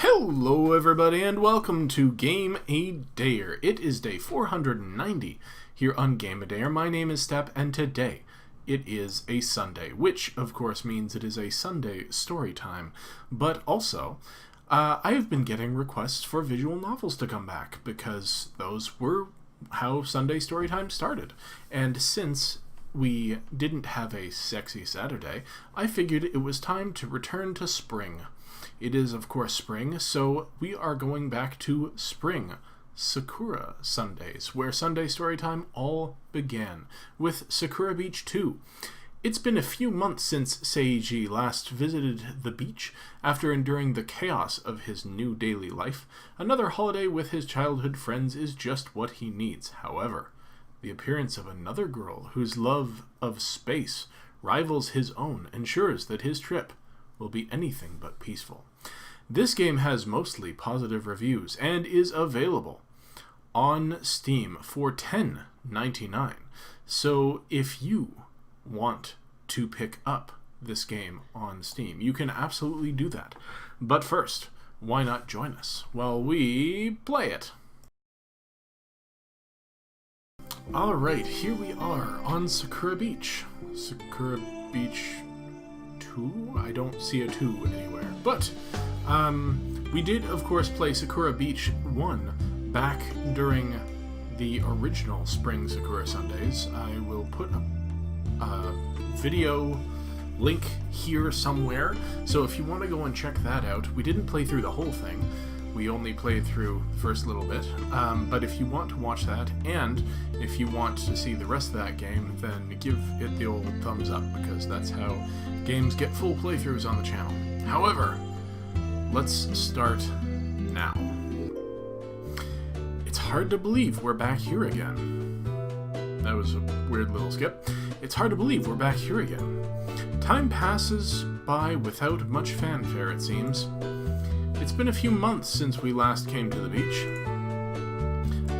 Hello everybody and welcome to Game A Dayer. It is day 490 here on Game A Dayer. My name is Step and today it is a Sunday, which of course means it is a Sunday story time. But also, I have been getting requests for visual novels to come back because those were how Sunday story time started. And since we didn't have a sexy Saturday, I figured it was time to return to spring. It is, of course, spring, so we are going back to spring Sakura Sundays, where Sunday Storytime all began, with Sakura Beach 2. It's been a few months since Seiji last visited the beach after enduring the chaos of his new daily life. Another holiday with his childhood friends is just what he needs. However, the appearance of another girl whose love of space rivals his own ensures that his trip will be anything but peaceful. This game has mostly positive reviews and is available on Steam for $10.99. So if you want to pick up this game on Steam, you can absolutely do that. But first, why not join us while we play it? Alright, here we are on Sakura Beach. Sakura Beach 2? I don't see a 2 anywhere. But, we did, of course, play Sakura Beach 1 back during the original Spring Sakura Sundays. I will put a video link here somewhere, so if you want to go and check that out. We didn't play through the whole thing. We only played through the first little bit, but if you want to watch that, and if you want to see the rest of that game, then give it the old thumbs up, because that's how games get full playthroughs on the channel. However, let's start now. It's hard to believe we're back here again. That was a weird little skip. It's hard to believe we're back here again. Time passes by without much fanfare, it seems. It's been a few months since we last came to the beach.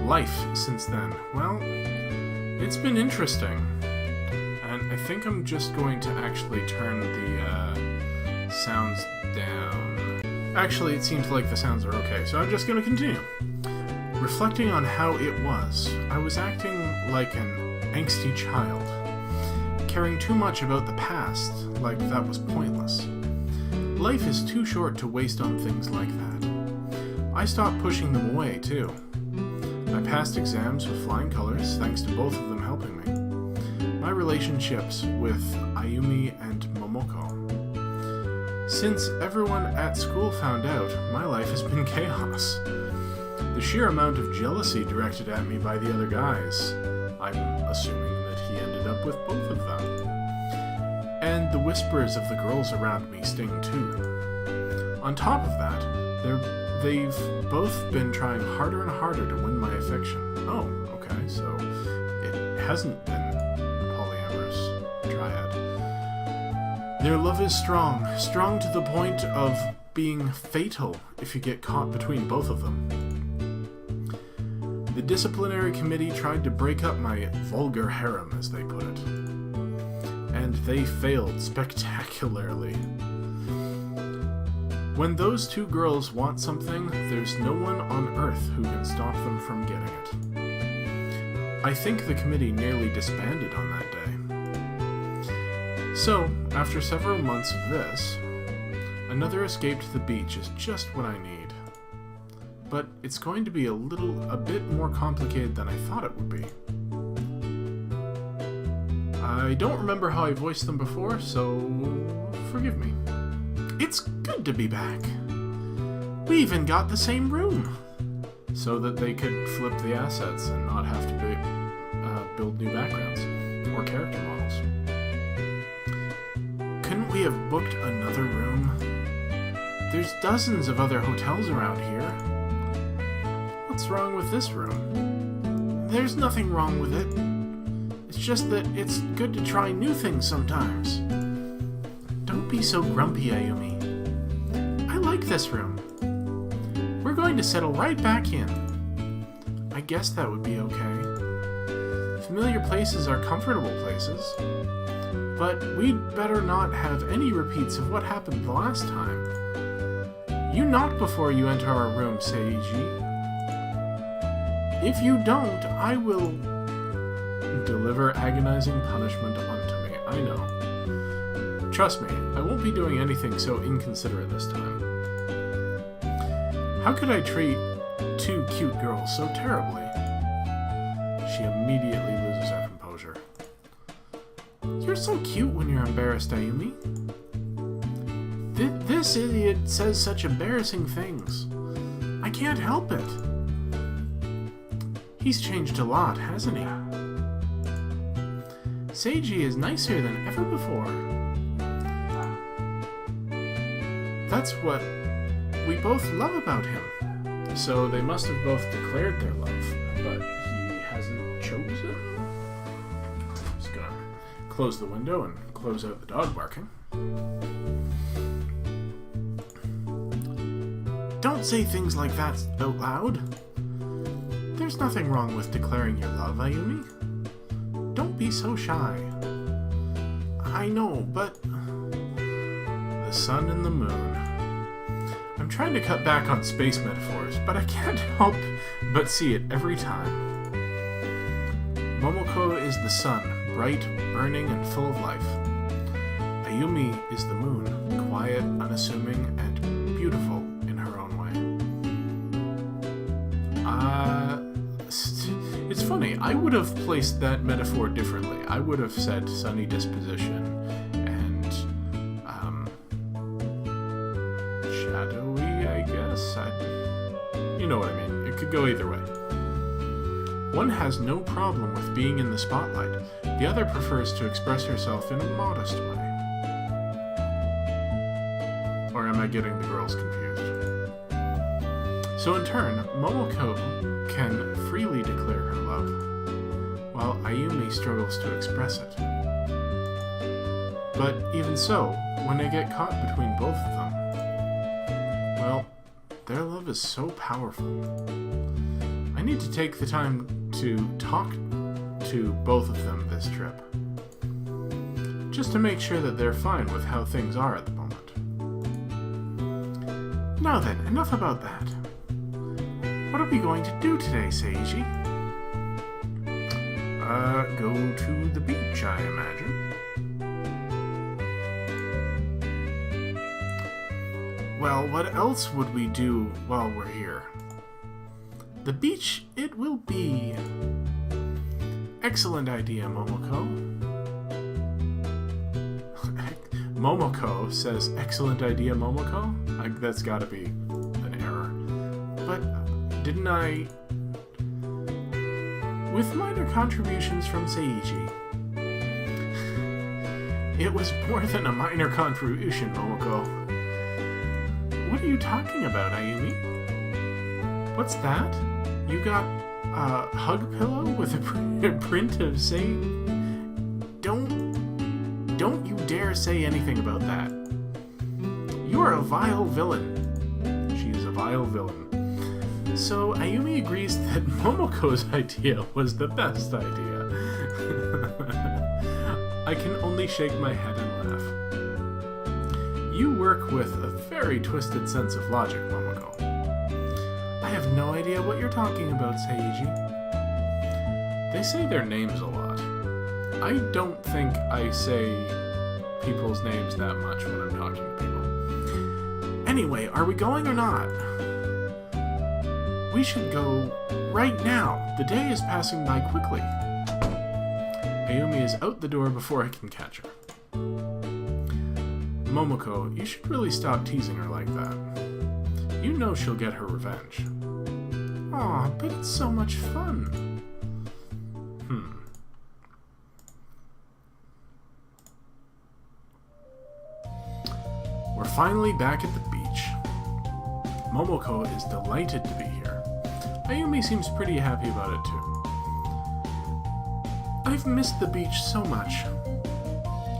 Life since then, well, it's been interesting. And I think I'm just going to actually turn the sounds down. Actually, it seems like the sounds are okay, so I'm just going to continue. Reflecting on how it was, I was acting like an angsty child, caring too much about the past, like that was pointless. Life is too short to waste on things like that. I stopped pushing them away, too. I passed exams with flying colors, thanks to both of them helping me. My relationships with Ayumi and Momoko. Since everyone at school found out, my life has been chaos. The sheer amount of jealousy directed at me by the other guys. I'm assuming that he ended up with both of them. And the whispers of the girls around me sting too. On top of that, they've both been trying harder and harder to win my affection. Oh, okay, so it hasn't been a polyamorous triad. Their love is strong to the point of being fatal if you get caught between both of them. The disciplinary committee tried to break up my vulgar harem, as they put it. And they failed spectacularly. When those two girls want something, there's no one on Earth who can stop them from getting it. I think the committee nearly disbanded on that day. So, after several months of this, another escape to the beach is just what I need. But it's going to be a bit more complicated than I thought it would be. I don't remember how I voiced them before, so forgive me. It's good to be back. We even got the same room, so that they could flip the assets and not have to build new backgrounds or character models. Couldn't we have booked another room? There's dozens of other hotels around here. What's wrong with this room? There's nothing wrong with it. It's just that it's good to try new things sometimes. Don't be so grumpy, Ayumi. I like this room. We're going to settle right back in. I guess that would be okay. Familiar places are comfortable places. But we'd better not have any repeats of what happened the last time. You knock before you enter our room, Seiji. If you don't, I will deliver agonizing punishment unto me. I know. Trust me, I won't be doing anything so inconsiderate this time. How could I treat two cute girls so terribly? She immediately loses her composure. You're so cute when you're embarrassed, Ayumi. This idiot says such embarrassing things. I can't help it. He's changed a lot, hasn't he? Seiji is nicer than ever before. That's what we both love about him. So they must have both declared their love, but he hasn't chosen? I'm just gonna close the window and close out the dog barking. Don't say things like that out loud. There's nothing wrong with declaring your love, Ayumi. Don't be so shy. I know, but... The sun and the moon. I'm trying to cut back on space metaphors, but I can't help but see it every time. Momoko is the sun, bright, burning, and full of life. Ayumi is the moon, quiet, unassuming, and beautiful in her own way. It's funny, I would have placed that metaphor differently. I would have said sunny disposition and, shadowy, I guess? You know what I mean. It could go either way. One has no problem with being in the spotlight. The other prefers to express herself in a modest way. Or am I getting the girls confused? So in turn, Momoko can freely declare her love, while Ayumi struggles to express it. But even so, when they get caught between both of them, well, their love is so powerful. I need to take the time to talk to both of them this trip, just to make sure that they're fine with how things are at the moment. Now then, enough about that. What are we going to do today, Seiji? Go to the beach, I imagine. Well, what else would we do while we're here? The beach, it will be. Excellent idea, Momoko. Momoko says, excellent idea, Momoko? That's gotta be an error. But didn't I... With minor contributions from Seiji. It was more than a minor contribution, Momoko. What are you talking about, Ayumi? What's that? You got a hug pillow with a print of saying... Don't you dare say anything about that. You are a vile villain. She is a vile villain. So Ayumi agrees that Momoko's idea was the best idea. I can only shake my head and laugh. You work with a very twisted sense of logic, Momoko. I have no idea what you're talking about, Seiji. They say their names a lot. I don't think I say people's names that much when I'm talking to people. Anyway, are we going or not? We should go right now. The day is passing by quickly. Ayumi is out the door before I can catch her. Momoko, you should really stop teasing her like that. You know she'll get her revenge. Aw, but it's so much fun. We're finally back at the beach. Momoko is delighted to be here. Ayumi seems pretty happy about it too. I've missed the beach so much.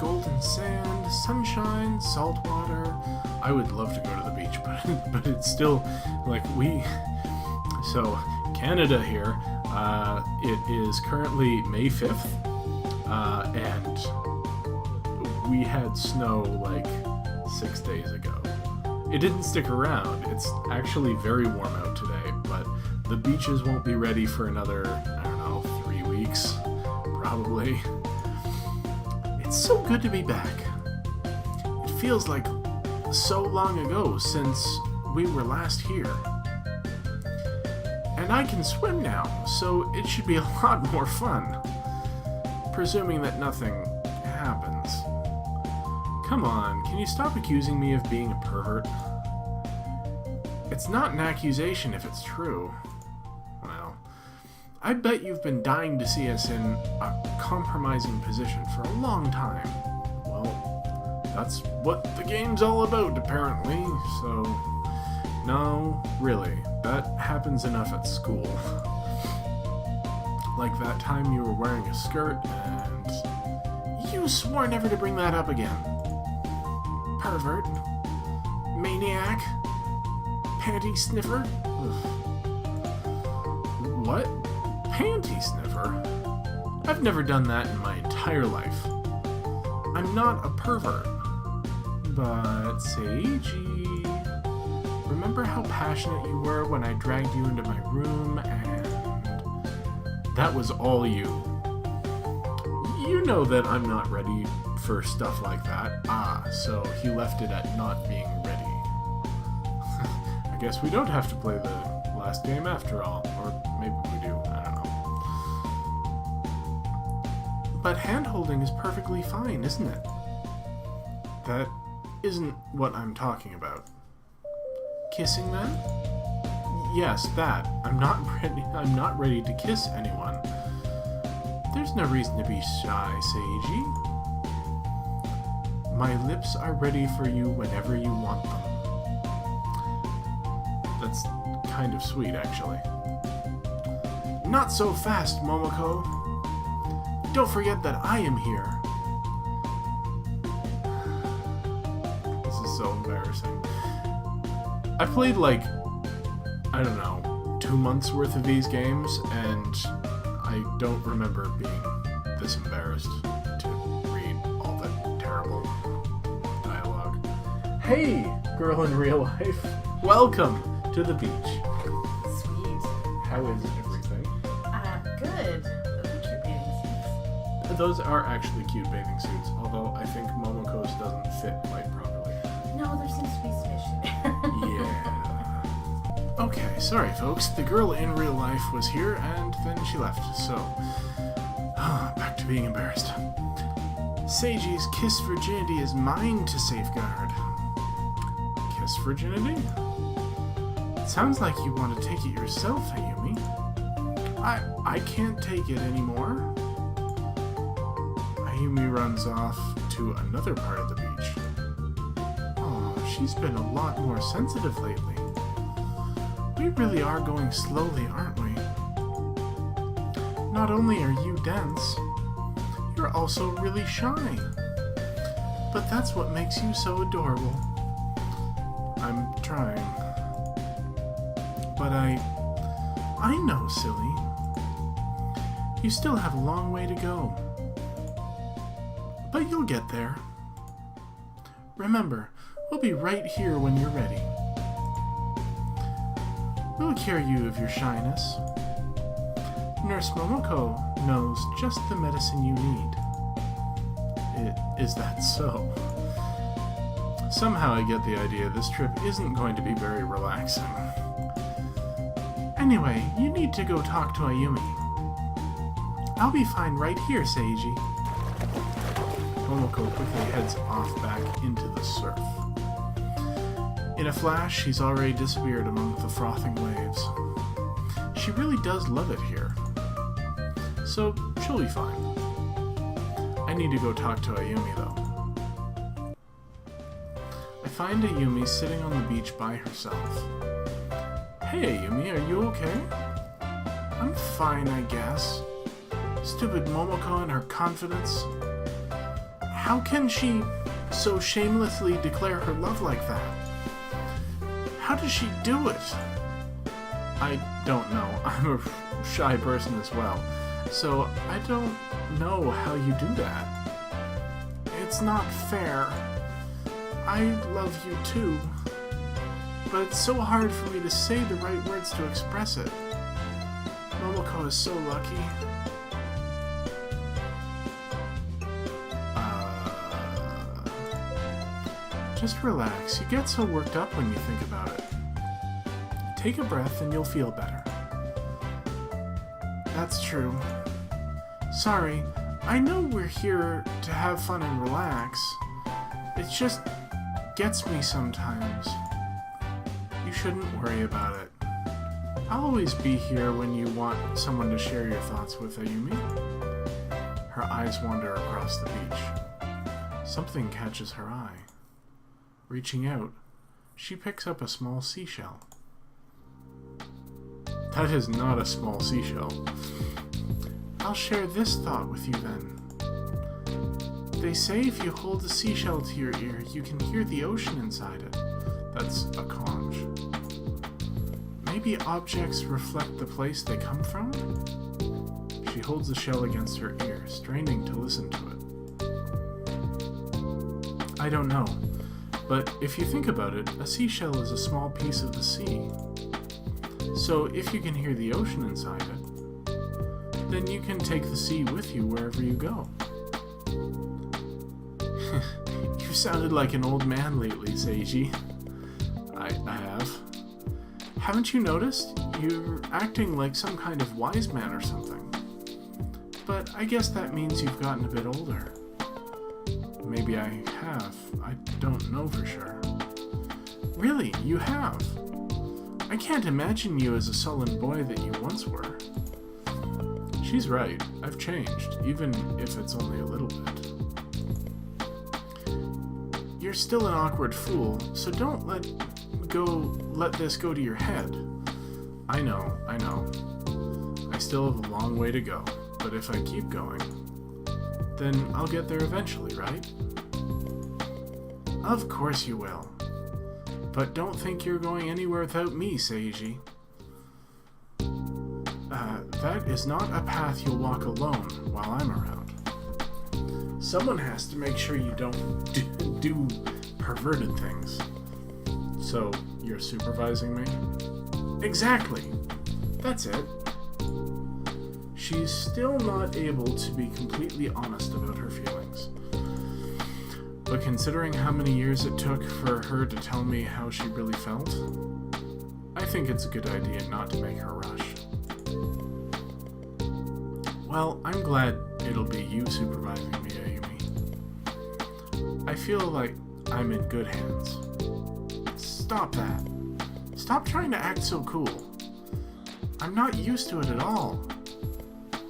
Golden sand, sunshine, salt water. I would love to go to the beach, but it's still like So Canada here. It is currently May 5th, and we had snow like 6 days ago. It didn't stick around. It's actually very warm out today, but the beaches won't be ready for another, I don't know, 3 weeks, probably. It's so good to be back. It feels like so long ago since we were last here. And I can swim now, so it should be a lot more fun. Presuming that nothing happens. Come on, can you stop accusing me of being a pervert? It's not an accusation if it's true. Well, I bet you've been dying to see us in a compromising position for a long time. Well, that's what the game's all about, apparently, so... No, really, that happens enough at school. Like that time you were wearing a skirt and you swore never to bring that up again. Pervert. Maniac. Panty sniffer. Ugh. What? Panty sniffer? I've never done that in my entire life. I'm not a pervert. But, Seiji, remember how passionate you were when I dragged you into my room and... That was all you. You know that I'm not ready for stuff like that. So he left it at not being ready. I guess we don't have to play the last game after all. Or maybe we do, I don't know. But hand-holding is perfectly fine, isn't it? That isn't what I'm talking about. Kissing then? Yes, that. I'm not ready to kiss anyone. There's no reason to be shy, Seiji. My lips are ready for you whenever you want them. That's kind of sweet, actually. Not so fast, Momoko. Don't forget that I am here. This is so embarrassing. I played like, I don't know, 2 months worth of these games, and I don't remember being this embarrassed to read all that terrible dialogue. Hey, girl in real life. Welcome to the beach. Sweet. How is everything? Good. Those are cute bathing suits. Those are actually cute bathing suits, although I think Momoko's doesn't fit quite properly. No, there seems to be squish there. Yeah. Okay, sorry folks, the girl in real life was here and then she left, so... back to being embarrassed. Seiji's kiss virginity is mine to safeguard. Kiss virginity? It sounds like you want to take it yourself, Ayumi. I can't take it anymore. Ayumi runs off to another part of the beach. Oh, she's been a lot more sensitive lately. We really are going slowly, aren't we? Not only are you dense, you're also really shy. But that's what makes you so adorable. I'm trying. But I know, silly. You still have a long way to go. But you'll get there. Remember, we'll be right here when you're ready. We'll cure you of your shyness. Nurse Momoko knows just the medicine you need. Is that so? Somehow I get the idea this trip isn't going to be very relaxing. Anyway, you need to go talk to Ayumi. I'll be fine right here, Seiji. Momoko quickly heads off back into the surf. In a flash, she's already disappeared among the frothing waves. She really does love it here. So, she'll be fine. I need to go talk to Ayumi, though. I find Ayumi sitting on the beach by herself. Hey, Ayumi, are you okay? I'm fine, I guess. Stupid Momoko and her confidence. How can she so shamelessly declare her love like that? How does she do it? I don't know. I'm a shy person as well, so I don't know how you do that. It's not fair. I love you too. but it's so hard for me to say the right words to express it. Momoko is so lucky. Just relax. You get so worked up when you think about it. Take a breath and you'll feel better. That's true. Sorry, I know we're here to have fun and relax. It just gets me sometimes. You shouldn't worry about it. I'll always be here when you want someone to share your thoughts with, Ayumi. Her eyes wander across the beach. Something catches her eye. Reaching out, she picks up a small seashell. That is not a small seashell. I'll share this thought with you then. They say if you hold the seashell to your ear, you can hear the ocean inside it. That's a conch. Maybe objects reflect the place they come from? She holds the shell against her ear, straining to listen to it. I don't know. But if you think about it, a seashell is a small piece of the sea. So if you can hear the ocean inside it, then you can take the sea with you wherever you go. You sounded like an old man lately, Seiji. I have. Haven't you noticed? You're acting like some kind of wise man or something. But I guess that means you've gotten a bit older. Maybe I have. I don't know for sure. Really, you have. I can't imagine you as a sullen boy that you once were. She's right. I've changed, even if it's only a little bit. You're still an awkward fool, so don't let this go to your head. I know. I still have a long way to go, but if I keep going, then I'll get there eventually, right? Of course you will. But don't think you're going anywhere without me, Seiji. That is not a path you'll walk alone while I'm around. Someone has to make sure you don't do perverted things. So, you're supervising me? Exactly. That's it. She's still not able to be completely honest about her feelings. But considering how many years it took for her to tell me how she really felt, I think it's a good idea not to make her rush. Well, I'm glad it'll be you supervising me, Ayumi. I feel like I'm in good hands. Stop that. Stop trying to act so cool. I'm not used to it at all.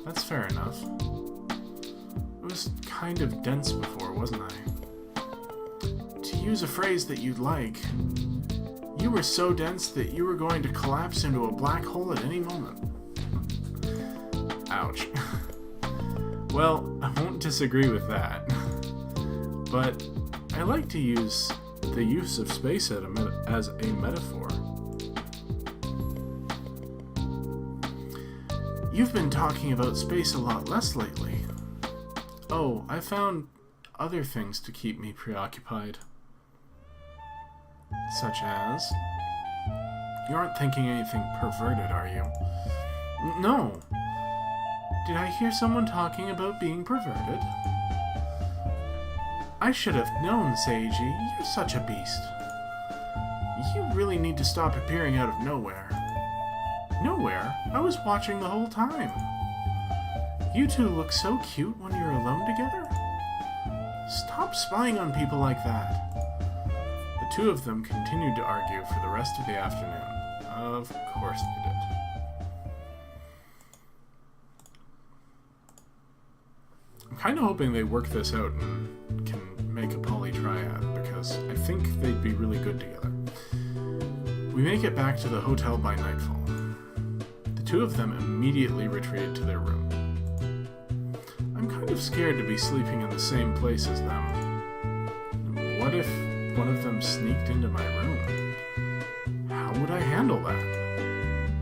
That's fair enough. It was kind of dense before, wasn't I? To use a phrase that you'd like, you were so dense that you were going to collapse into a black hole at any moment. Ouch. Well, I won't disagree with that. But I like to use the use of space as a metaphor. You've been talking about space a lot less lately. Oh, I found other things to keep me preoccupied. Such as... You aren't thinking anything perverted, are you? No. Did I hear someone talking about being perverted? I should have known, Seiji. You're such a beast. You really need to stop appearing out of nowhere. Nowhere? I was watching the whole time. You two look so cute when you're alone together. Stop spying on people like that. The two of them continued to argue for the rest of the afternoon. Of course they did. I'm kind of hoping they work this out and can make a polytriad, because I think they'd be really good together. We make it back to the hotel by nightfall. The two of them immediately retreated to their room. I'm kind of scared to be sleeping in the same place as them. What if one of them sneaked into my room? How would I handle that?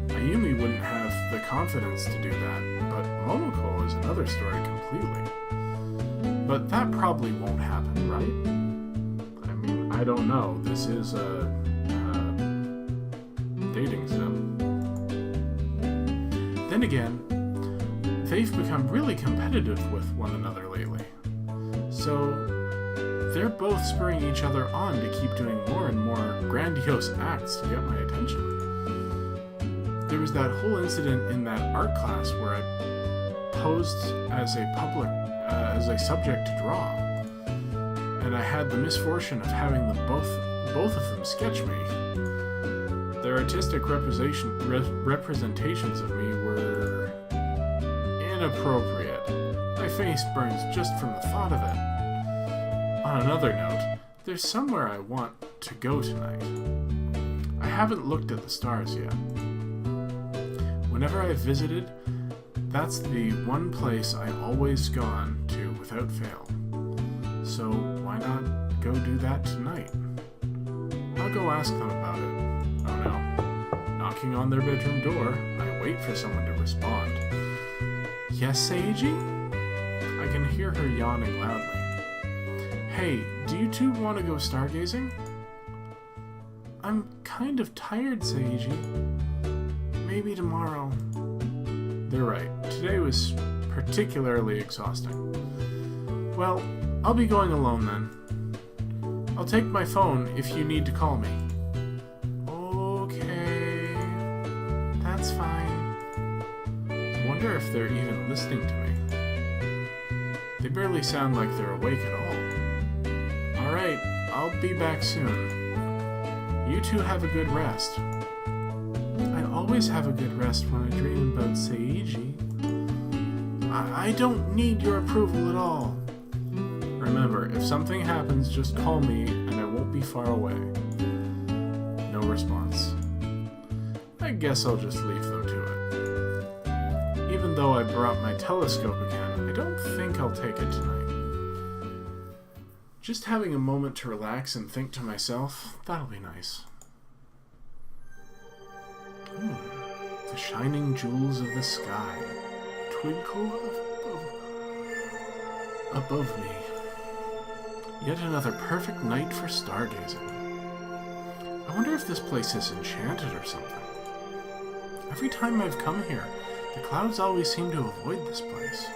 Ayumi wouldn't have the confidence to do that, but Momoko is another story completely. But that probably won't happen, right? I mean, I don't know. This is a dating sim. Then again, they've become really competitive with one another lately. So they're both spurring each other on to keep doing more and more grandiose acts to get my attention. There was that whole incident in that art class where I posed as a subject to draw, and I had the misfortune of having both of them sketch me. Their artistic representations of me were inappropriate. My face burns just from the thought of it. On another note, there's somewhere I want to go tonight. I haven't looked at the stars yet. Whenever I've visited, that's the one place I've always gone to without fail. So why not go do that tonight? I'll go ask them about it. Oh no. Knocking on their bedroom door, I wait for someone to respond. Yes, Seiji? I can hear her yawning loudly. Hey, do you two want to go stargazing? I'm kind of tired, Seiji. Maybe tomorrow. They're right. Today was particularly exhausting. Well, I'll be going alone then. I'll take my phone if you need to call me. Okay. That's fine. Wonder if they're even listening to me. They barely sound like they're awake at all. Alright, I'll be back soon. You two have a good rest. I always have a good rest when I dream about Seiji. I don't need your approval at all. Remember, if something happens, just call me and I won't be far away. No response. I guess I'll just leave them to it. Even though I brought my telescope again, I don't think I'll take it tonight. Just having a moment to relax and think to myself, that'll be nice. The shining jewels of the sky twinkle above me. Yet another perfect night for stargazing. I wonder if this place is enchanted or something. Every time I've come here, the clouds always seem to avoid this place.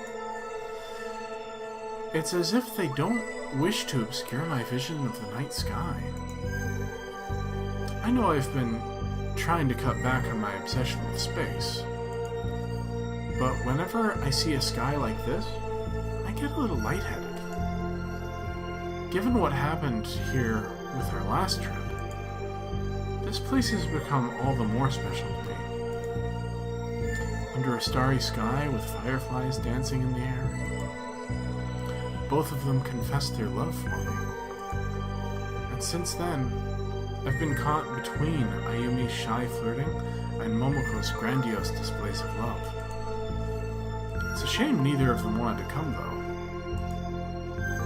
It's as if they don't wish to obscure my vision of the night sky. I know I've been trying to cut back on my obsession with space, but whenever I see a sky like this, I get a little lightheaded. Given what happened here with our last trip, this place has become all the more special to me. Under a starry sky with fireflies dancing in the air, both of them confessed their love for me. And since then, I've been caught between Ayumi's shy flirting and Momoko's grandiose displays of love. It's a shame neither of them wanted to come, though.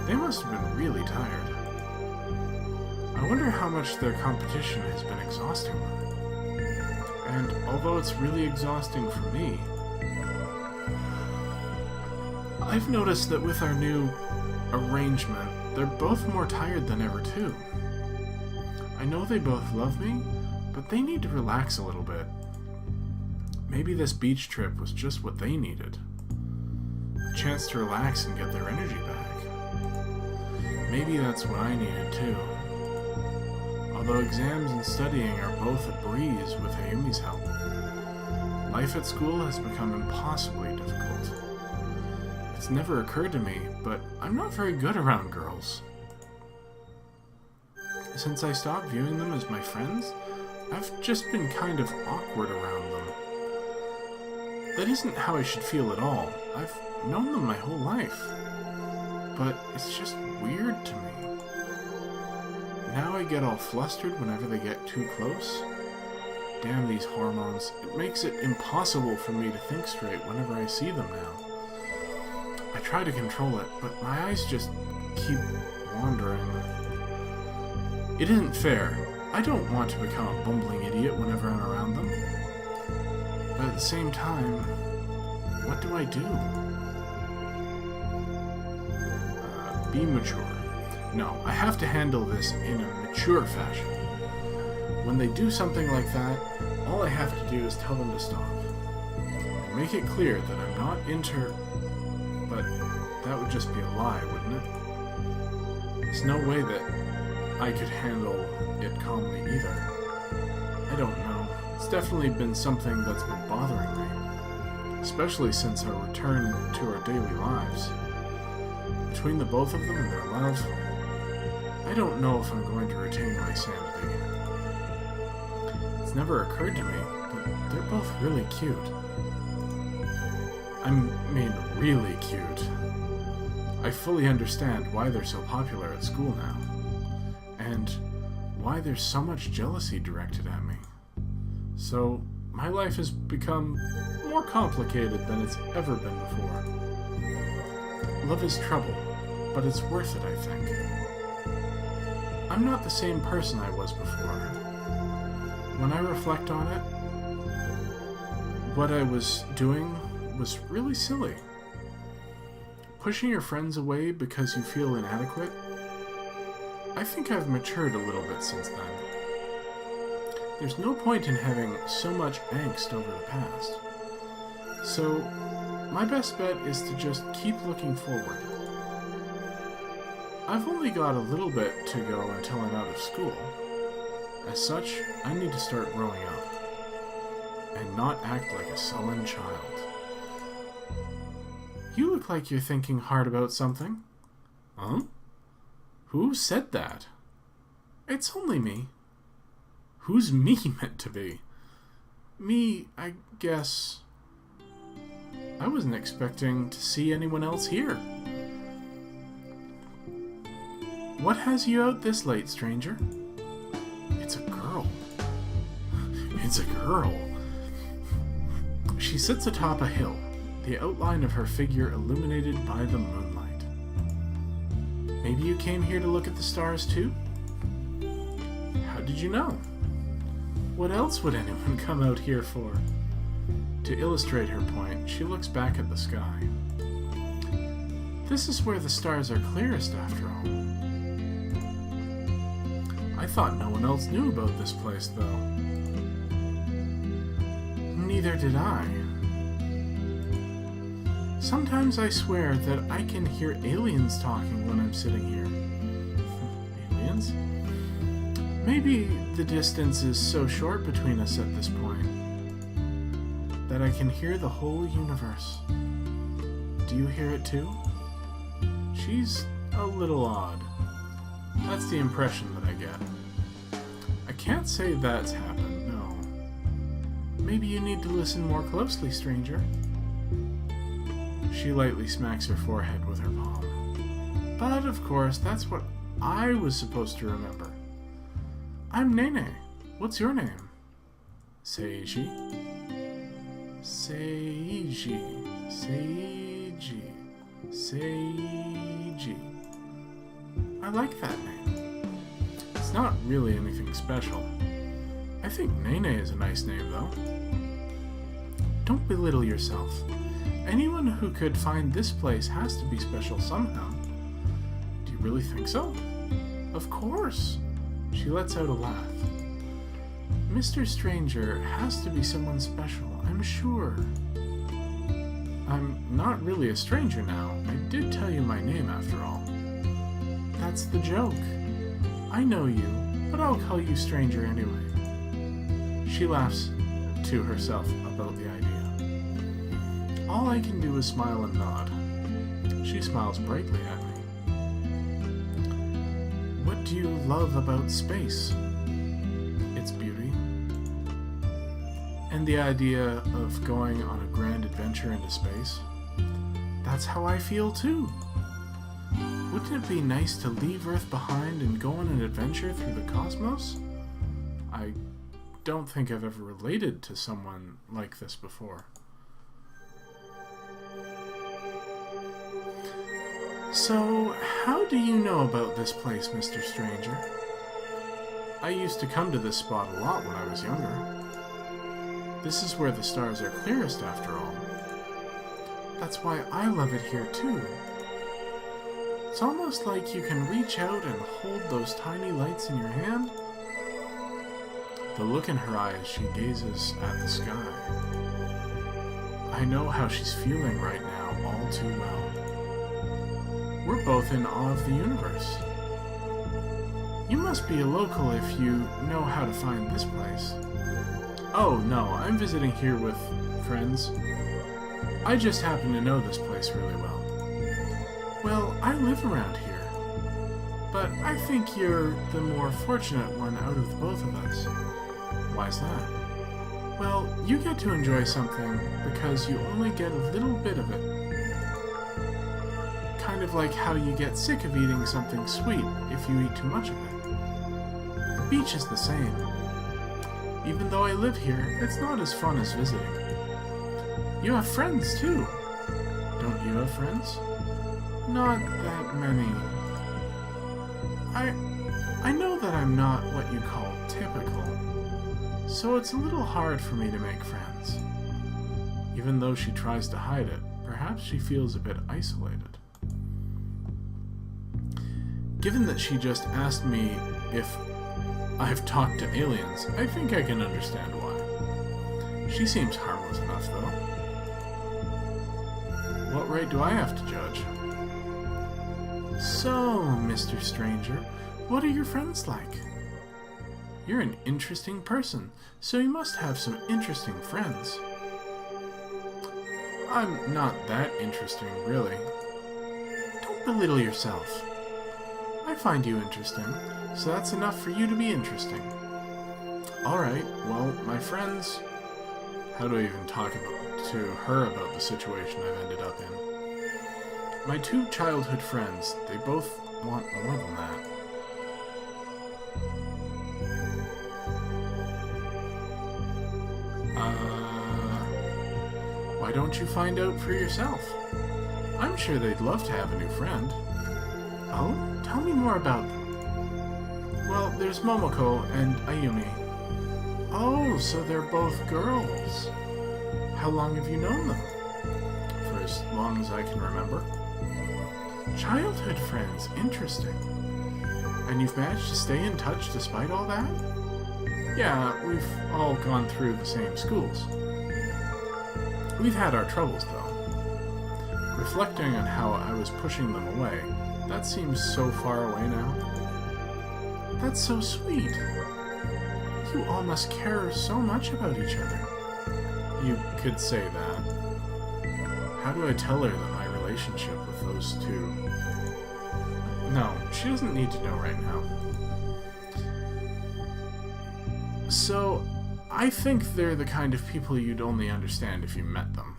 They must have been really tired. I wonder how much their competition has been exhausting them. And although it's really exhausting for me, I've noticed that with our new arrangement, they're both more tired than ever, too. I know they both love me, but they need to relax a little bit. Maybe this beach trip was just what they needed. A chance to relax and get their energy back. Maybe that's what I needed, too. Although exams and studying are both a breeze with Ayumi's help, life at school has become impossibly difficult. It's never occurred to me, but I'm not very good around girls. Since I stopped viewing them as my friends, I've just been kind of awkward around them. That isn't how I should feel at all. I've known them my whole life. But it's just weird to me. Now I get all flustered whenever they get too close. Damn these hormones. It makes it impossible for me to think straight whenever I see them now. I try to control it, but my eyes just keep wandering. It isn't fair. I don't want to become a bumbling idiot whenever I'm around them. But at the same time, what do I do? Be mature. No, I have to handle this in a mature fashion. When they do something like that, All I have to do is tell them to stop. And make it clear that I'm not But that would just be a lie, wouldn't it? There's no way that I could handle it calmly either. I don't know. It's definitely been something that's been bothering me. Especially since our return to our daily lives. Between the both of them and their love, I don't know if I'm going to retain my sanity. It's never occurred to me, but they're both really cute. I mean, really cute. I fully understand why they're so popular at school now, and why there's so much jealousy directed at me. So, my life has become more complicated than it's ever been before. Love is trouble, but it's worth it, I think. I'm not the same person I was before. When I reflect on it, what I was doing was really silly. Pushing your friends away because you feel inadequate? I think I've matured a little bit since then. There's no point in having so much angst over the past. So, my best bet is to just keep looking forward. I've only got a little bit to go until I'm out of school. As such, I need to start growing up. And not act like a sullen child. You look like you're thinking hard about something. Huh? Who said that? It's only me. Who's me meant to be? Me, I guess. I wasn't expecting to see anyone else here. What has you out this late, stranger? It's a girl. It's a girl. She sits atop a hill, the outline of her figure illuminated by the moonlight. Maybe you came here to look at the stars too? How did you know? What else would anyone come out here for? To illustrate her point, she looks back at the sky. This is where the stars are clearest, after all. I thought no one else knew about this place, though. Neither did I. Sometimes I swear that I can hear aliens talking when I'm sitting here. Aliens? Maybe the distance is so short between us at this point that I can hear the whole universe. Do you hear it too? She's a little odd. That's the impression that I get. I can't say that's happened, no. Maybe you need to listen more closely, stranger. She lightly smacks her forehead with her palm. But, of course, that's what I was supposed to remember. I'm Nene. What's your name? Seiji. Seiji. Seiji. Seiji. I like that name. It's not really anything special. I think Nene is a nice name, though. Don't belittle yourself. Anyone who could find this place has to be special somehow. Do you really think so? Of course. She lets out a laugh. Mr. Stranger has to be someone special, I'm sure. I'm not really a stranger now. I did tell you my name after all. That's the joke. I know you, but I'll call you stranger anyway. She laughs to herself about the idea. All I can do is smile and nod. She smiles brightly at me. What do you love about space? Its beauty. And the idea of going on a grand adventure into space. That's how I feel too. Wouldn't it be nice to leave Earth behind and go on an adventure through the cosmos? I don't think I've ever related to someone like this before. So, how do you know about this place, Mr. Stranger? I used to come to this spot a lot when I was younger. This is where the stars are clearest, after all. That's why I love it here, too. It's almost like you can reach out and hold those tiny lights in your hand. the look in her eye as she gazes at the sky. I know how she's feeling right now all too well. We're both in awe of the universe. You must be a local if you know how to find this place. Oh, no, I'm visiting here with friends. I just happen to know this place really well. Well, I live around here, but I think you're the more fortunate one out of the both of us. Why's that? Well, you get to enjoy something because you only get a little bit of it. Kind of like how you get sick of eating something sweet if you eat too much of it. The beach is the same. Even though I live here, it's not as fun as visiting. You have friends, too. Don't you have friends? Not that many. I know that I'm not what you call typical, so it's a little hard for me to make friends. Even though she tries to hide it, perhaps she feels a bit isolated. Given that she just asked me if I've talked to aliens, I think I can understand why. She seems harmless enough, though. What right do I have to judge? So, Mr. Stranger, what are your friends like? You're an interesting person, so you must have some interesting friends. I'm not that interesting, really. Don't belittle yourself. I find you interesting, so that's enough for you to be interesting. Alright, well, my friends... How do I even talk to her about the situation I've ended up in? My two childhood friends, they both want more than that. Why don't you find out for yourself? I'm sure they'd love to have a new friend. Oh? Tell me more about them. Well, there's Momoko and Ayumi. Oh, so they're both girls. How long have you known them? For as long as I can remember. Childhood friends, interesting. And you've managed to stay in touch despite all that? Yeah, we've all gone through the same schools. We've had our troubles, though. Reflecting on how I was pushing them away, that seems so far away now. That's so sweet. You all must care so much about each other. You could say that. How do I tell her that my relationship with those two... No, she doesn't need to know right now. So, I think they're the kind of people you'd only understand if you met them.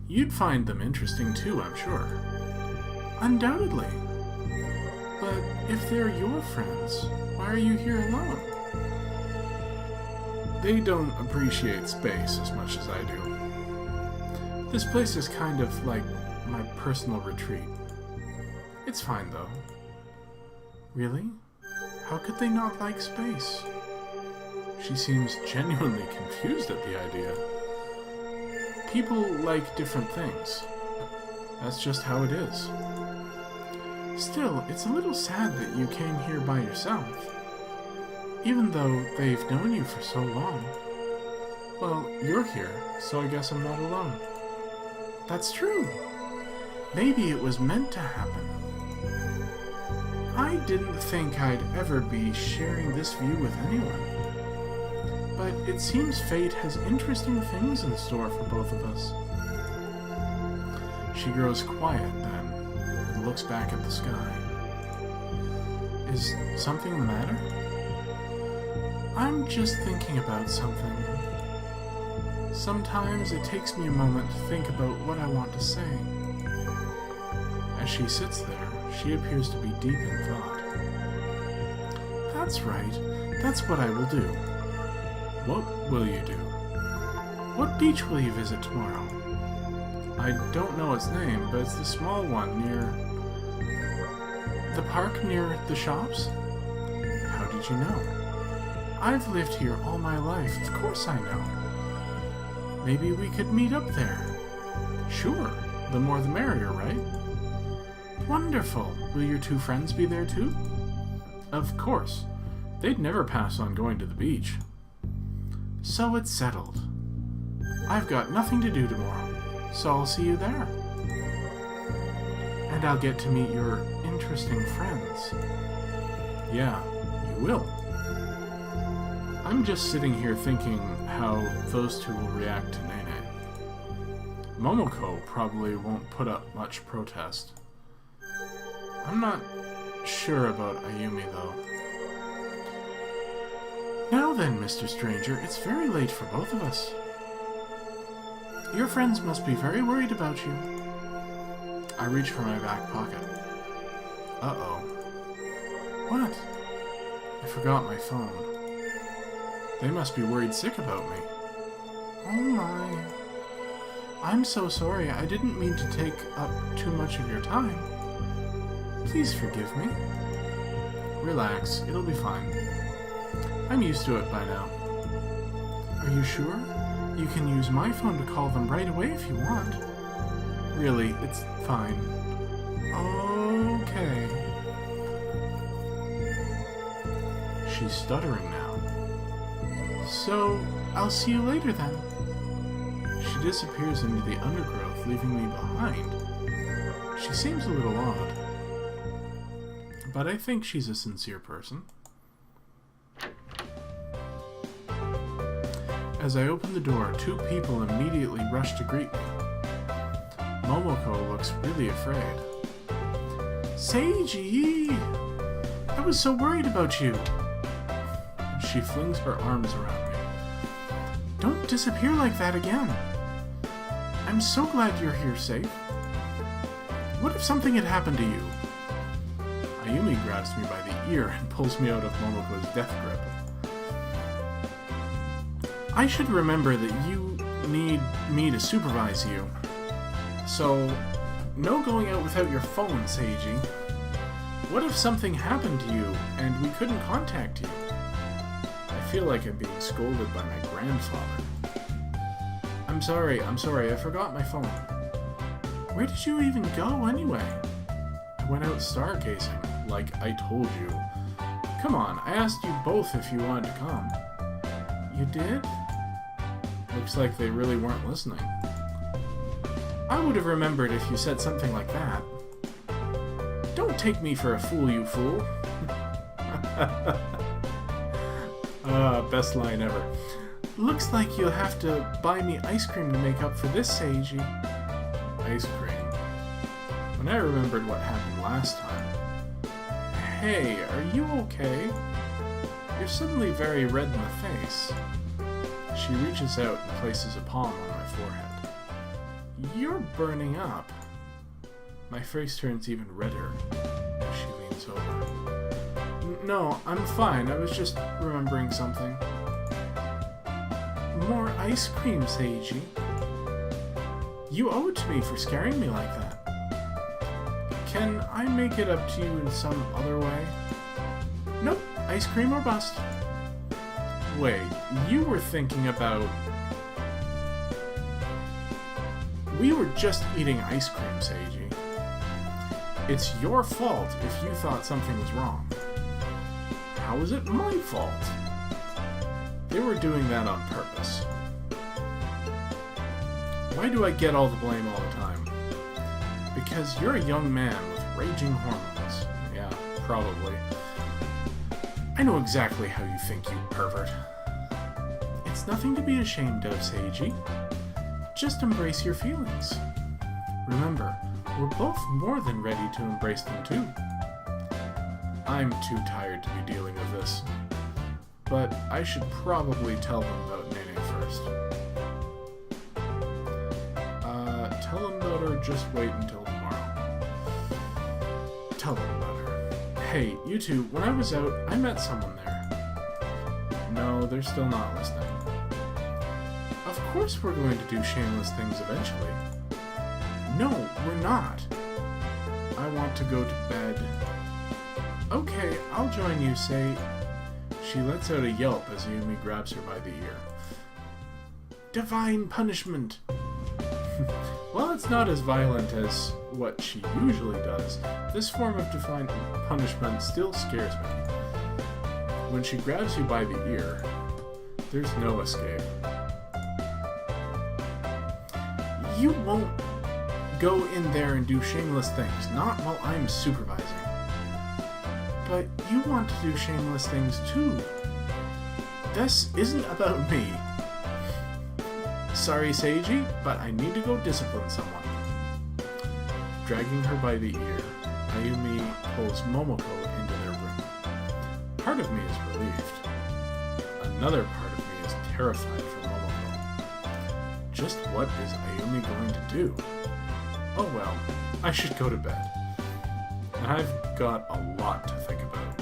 You'd find them interesting too, I'm sure. Undoubtedly. But if they're your friends, why are you here alone? They don't appreciate space as much as I do. This place is kind of like my personal retreat. It's fine, though. Really? How could they not like space? She seems genuinely confused at the idea. People like different things. That's just how it is. Still, it's a little sad that you came here by yourself. Even though they've known you for so long. Well, you're here, so I guess I'm not alone. That's true. Maybe it was meant to happen. I didn't think I'd ever be sharing this view with anyone. But it seems fate has interesting things in store for both of us. She grows quiet then, and looks back at the sky. Is something the matter? I'm just thinking about something. Sometimes it takes me a moment to think about what I want to say. As she sits there, she appears to be deep in thought. That's right. That's what I will do. What will you do? What beach will you visit tomorrow? I don't know its name, but it's the small one near... The park near the shops? How did you know? I've lived here all my life. Of course I know. Maybe we could meet up there. Sure. The more the merrier, right? Wonderful. Will your two friends be there too? Of course. They'd never pass on going to the beach. So it's settled. I've got nothing to do tomorrow, so I'll see you there. And I'll get to meet your interesting friends. Yeah, you will. I'm just sitting here thinking how those two will react to Nene. Momoko probably won't put up much protest. I'm not sure about Ayumi, though. Now then, Mr. Stranger, it's very late for both of us. Your friends must be very worried about you. I reach for my back pocket. Uh-oh. What? I forgot my phone. They must be worried sick about me. Oh my. I'm so sorry. I didn't mean to take up too much of your time. Please forgive me. Relax. It'll be fine. I'm used to it by now. Are you sure? You can use my phone to call them right away if you want. Really, it's fine. Okay. She's stuttering now. So, I'll see you later then. She disappears into the undergrowth, leaving me behind. She seems a little odd. But I think she's a sincere person. As I open the door, two people immediately rush to greet me. Momoko looks really afraid. Seiji! I was so worried about you! She flings her arms around me. Don't disappear like that again. I'm so glad you're here safe. What if something had happened to you? Ayumi grabs me by the ear and pulls me out of Momoko's death grip. I should remember that you need me to supervise you. So, no going out without your phone, Seiji. What if something happened to you and we couldn't contact you? I feel like I'm being scolded by my grandfather. I'm sorry, I forgot my phone. Where did you even go anyway? I went out stargazing, like I told you. Come on, I asked you both if you wanted to come. You did? Looks like they really weren't listening. I would have remembered if you said something like that. Don't take me for a fool, you fool. Best line ever. Looks like you'll have to buy me ice cream to make up for this, Seiji. Ice cream. When I remembered what happened last time. Hey, are you okay? You're suddenly very red in the face. She reaches out and places a palm on my forehead. You're burning up. My face turns even redder as she leans over. No, I'm fine. I was just remembering something. More ice cream, Seiji. You owe it to me for scaring me like that. Can I make it up to you in some other way? Nope, ice cream or bust. Wait, you were thinking about... We were just eating ice cream, Seiji. It's your fault if you thought something was wrong. How is it my fault? They were doing that on purpose. Why do I get all the blame all the time? Because you're a young man with raging hormones. Yeah, probably. I know exactly how you think, you pervert. It's nothing to be ashamed of, Seiji. Just embrace your feelings. Remember, we're both more than ready to embrace them too. I'm too tired to be dealing with this. But I should probably tell them about Nene first. Tell them about her, just wait until tomorrow. Tell them about her. Hey, you two, when I was out, I met someone there. No, they're still not listening. Of course we're going to do shameless things eventually. No, we're not. I want to go to bed. Okay, I'll join you, say... She lets out a yelp as Yumi grabs her by the ear. Divine punishment! While it's not as violent as what she usually does, this form of divine punishment still scares me. when she grabs you by the ear, there's no escape. You won't go in there and do shameless things, not while I'm supervising. But you want to do shameless things too. This isn't about me. Sorry, Seiji, but I need to go discipline someone. Dragging her by the ear, Ayumi pulls Momoko into their room. Part of me is relieved. Another part of me is terrified for Momoko. Just what is Ayumi going to do? Oh well, I should go to bed. I've got a lot to think about.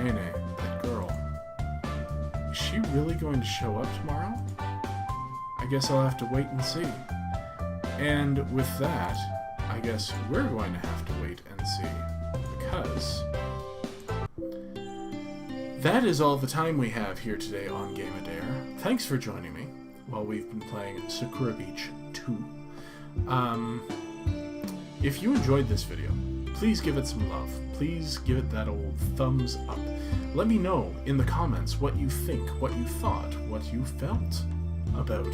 Nene, that girl. Is she really going to show up tomorrow? I guess I'll have to wait and see. And with that, I guess we're going to have to wait and see. Because that is all the time we have here today on Game a Dare. Thanks for joining me while we've been playing Sakura Beach 2. If you enjoyed this video, please give it some love. Please give it that old thumbs up. Let me know in the comments what you think, what you thought, what you felt about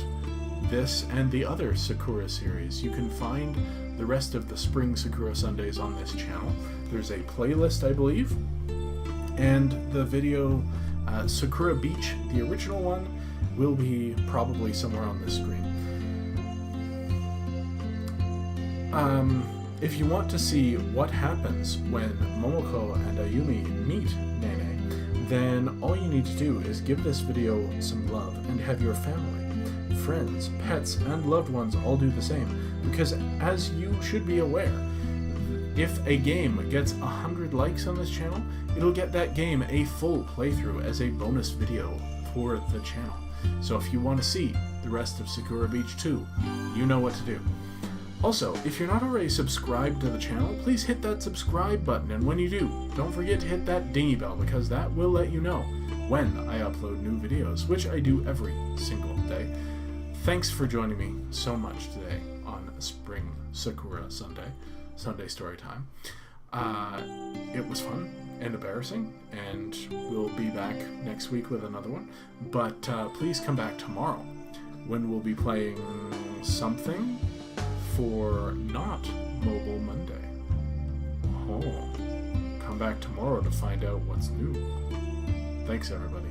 this and the other Sakura series. You can find the rest of the Spring Sakura Sundays on this channel. There's a playlist, I believe, and the video Sakura Beach, the original one, will be probably somewhere on the screen. If you want to see what happens when Momoko and Ayumi meet Nene, then all you need to do is give this video some love and have your family, friends, pets, and loved ones all do the same. Because as you should be aware, if a game gets 100 likes on this channel, it'll get that game a full playthrough as a bonus video for the channel. So if you want to see the rest of Sakura Beach 2, you know what to do. Also, if you're not already subscribed to the channel, please hit that subscribe button, and when you do, don't forget to hit that dingy bell, because that will let you know when I upload new videos, which I do every single day. Thanks for joining me so much today on Spring Sakura Sunday, Sunday Storytime. It was fun and embarrassing, and we'll be back next week with another one, but please come back tomorrow when we'll be playing something for not Mobile Monday. Oh, come back tomorrow to find out what's new. Thanks, everybody.